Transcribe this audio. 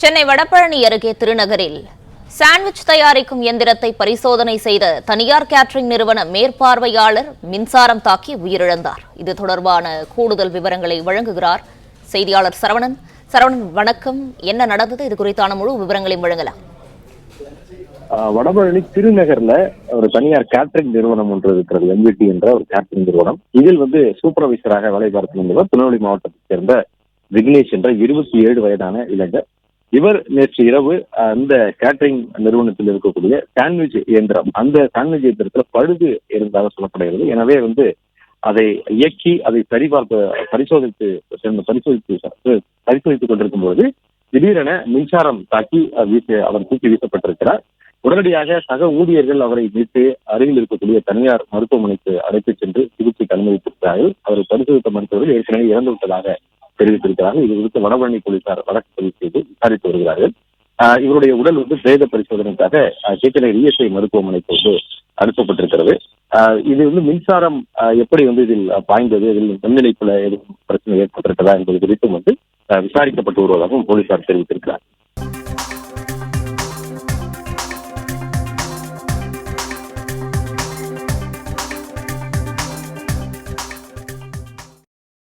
சென்னை வடபழனி அருகே திருநகரில் சாண்ட்விச் தயாரிக்கும் எந்திரத்தை பரிசோதனை செய்த தனியார் கேட்டரிங் நிறுவன மேற்பார்வையாளர் மின்சாரம் தாக்கி உயிரிழந்தார். இது தொடர்பான கூடுதல் விவரங்களை வழங்குகிறார் செய்தியாளர் சரவணன். சரவணன், வணக்கம். என்ன நடந்தது? இது குறித்தான முழு விவரங்களையும் வழங்கலாம். வடபழனி திருநகர்ல ஒரு தனியார் கேட்டரிங் நிறுவனம் ஒன்று இருக்கிறது, எம்விடி என்ற ஒரு கேட்டரிங் நிறுவனம். இதில் சூப்பர்வைசராக வேலை பார்த்து வந்தவர் திருநெல்வேலி மாவட்டத்தைச் சேர்ந்த விக்னேஷ் என்ற 27 வயதான இளைஞர். இவர் நேற்று இரவு அந்த கேட்டரிங் நிறுவனத்தில் இருக்கக்கூடிய சாண்ட்விச் இயந்திரம், அந்த சாண்ட்விச் இயந்திரத்துல பழுது இருந்ததாக சொல்லப்படுகிறது. எனவே அதை இயக்கி அதை பரிசோதித்துக் கொண்டிருக்கும் போது திடீரென மின்சாரம் தாக்கி அவர் தூக்கி வீசப்பட்டிருக்கிறார். உடனடியாக சக ஊழியர்கள் அவரை மீட்டு அருகில் இருக்கக்கூடிய தனியார் மருத்துவமனைக்கு அழைத்துச் சென்று சிகிச்சைக்கு அனுமதித்திருக்கிறார்கள். அவரை பரிசோதித்த மருத்துவர்கள் ஏற்கனவே இறந்து விட்டதாக தெரிவித்திருக்கிறார்கள். இது குறித்து வடபழனி போலீசார் வழக்கு பதிவு செய்து விசாரித்து வருகிறார்கள். இவருடைய உடல் பிரேத பரிசோதனைக்காக சேத்தனை இஎஸ்ஐ மருத்துவமனைக்கு அனுப்பப்பட்டிருக்கிறது. இது மின்சாரம் எப்படி இதில் பாய்ந்தது, இதில் மின்னிணைப்புல எதுவும் பிரச்சனை ஏற்பட்டிருக்கிறதா என்பது குறித்தும் விசாரிக்கப்பட்டு வருவதாகவும் போலீசார் தெரிவித்திருக்கிறார்.